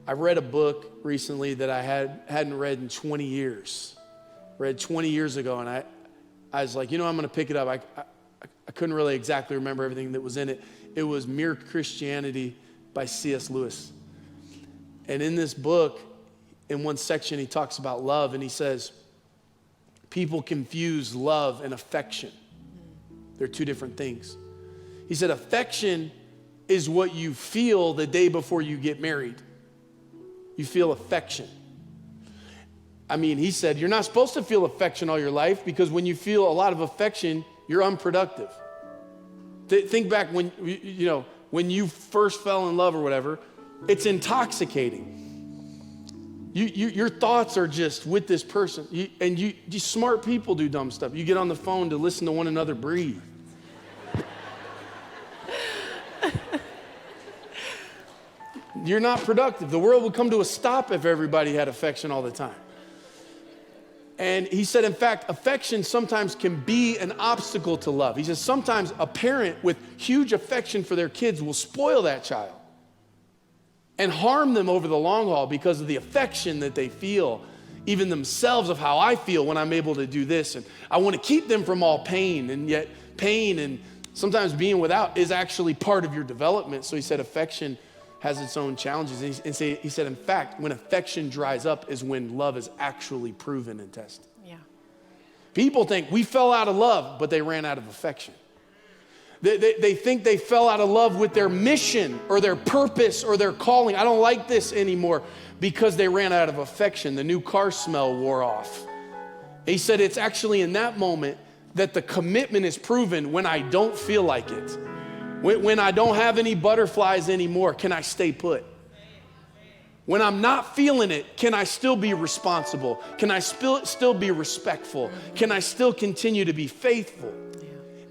I read a book recently that I hadn't read in 20 years. Read 20 years ago, and I was like, I'm going to pick it up. I couldn't really exactly remember everything that was in it. It was Mere Christianity by C.S. Lewis. And in this book, in one section, he talks about love, and he says, people confuse love and affection. They're two different things. He said, affection is what you feel the day before you get married. You feel affection. I mean, he said, you're not supposed to feel affection all your life, because when you feel a lot of affection, you're unproductive. Think back when, when you first fell in love or whatever, it's intoxicating. Your thoughts are just with this person. You smart people do dumb stuff. You get on the phone to listen to one another breathe. You're not productive. The world would come to a stop if everybody had affection all the time. And he said, in fact, affection sometimes can be an obstacle to love. He says sometimes a parent with huge affection for their kids will spoil that child and harm them over the long haul because of the affection that they feel, even themselves, of how I feel when I'm able to do this. And I want to keep them from all pain, and yet pain and sometimes being without is actually part of your development. So he said affection has its own challenges. And he said, in fact, when affection dries up is when love is actually proven and tested. Yeah. People think we fell out of love, but they ran out of affection. They think they fell out of love with their mission or their purpose or their calling. I don't like this anymore, because they ran out of affection. The new car smell wore off. He said it's actually in that moment that the commitment is proven, when I don't feel like it. When I don't have any butterflies anymore, can I stay put? When I'm not feeling it, can I still be responsible? Can I still be respectful? Can I still continue to be faithful?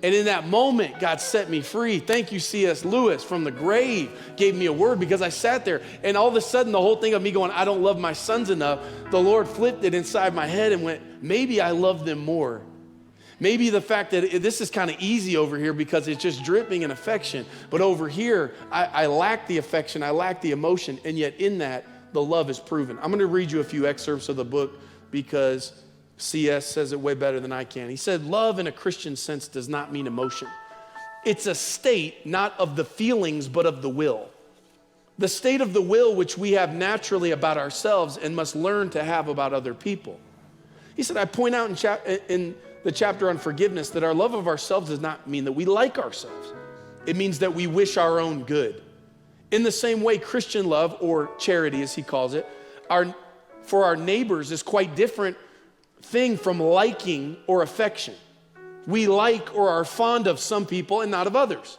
And in that moment, God set me free. Thank you, C.S. Lewis, from the grave, gave me a word, because I sat there, and all of a sudden, the whole thing of me going, I don't love my sons enough, the Lord flipped it inside my head and went, maybe I love them more. Maybe the fact that this is kind of easy over here because it's just dripping in affection. But over here, I lack the affection, I lack the emotion, and yet in that, the love is proven. I'm going to read you a few excerpts of the book because C.S. says it way better than I can. He said, love in a Christian sense does not mean emotion. It's a state not of the feelings, but of the will. The state of the will which we have naturally about ourselves and must learn to have about other people. He said, I point out in the chapter on forgiveness that our love of ourselves does not mean that we like ourselves. It means that we wish our own good. In the same way, Christian love, or charity as he calls it, for our neighbors is quite different thing from liking or affection. We like or are fond of some people and not of others.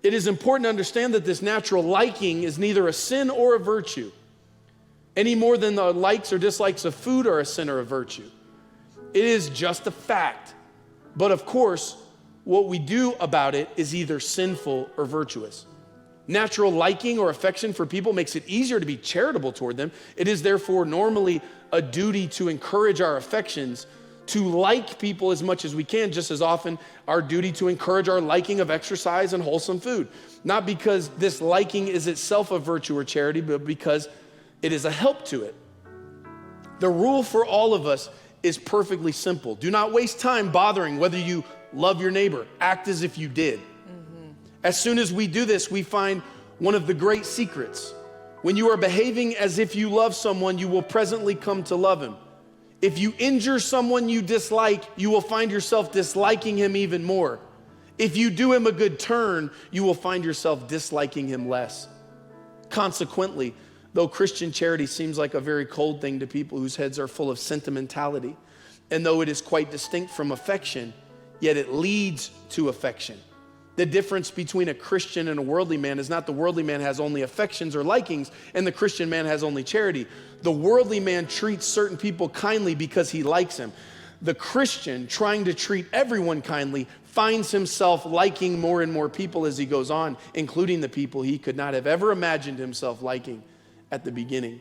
It is important to understand that this natural liking is neither a sin or a virtue, any more than the likes or dislikes of food are a sin or a virtue. It is just a fact. But of course, what we do about it is either sinful or virtuous. Natural liking or affection for people makes it easier to be charitable toward them. It is therefore normally a duty to encourage our affections, to like people as much as we can, just as often our duty to encourage our liking of exercise and wholesome food. Not because this liking is itself a virtue or charity, but because it is a help to it. The rule for all of us is perfectly simple. Do not waste time bothering whether you love your neighbor. Act as if you did. As soon as we do this, we find one of the great secrets. When you are behaving as if you love someone, you will presently come to love him. If you injure someone you dislike, you will find yourself disliking him even more. If you do him a good turn, you will find yourself disliking him less. Consequently, though Christian charity seems like a very cold thing to people whose heads are full of sentimentality, and though it is quite distinct from affection, yet it leads to affection. The difference between a Christian and a worldly man is not the worldly man has only affections or likings, and the Christian man has only charity. The worldly man treats certain people kindly because he likes them. The Christian, trying to treat everyone kindly, finds himself liking more and more people as he goes on, including the people he could not have ever imagined himself liking at the beginning.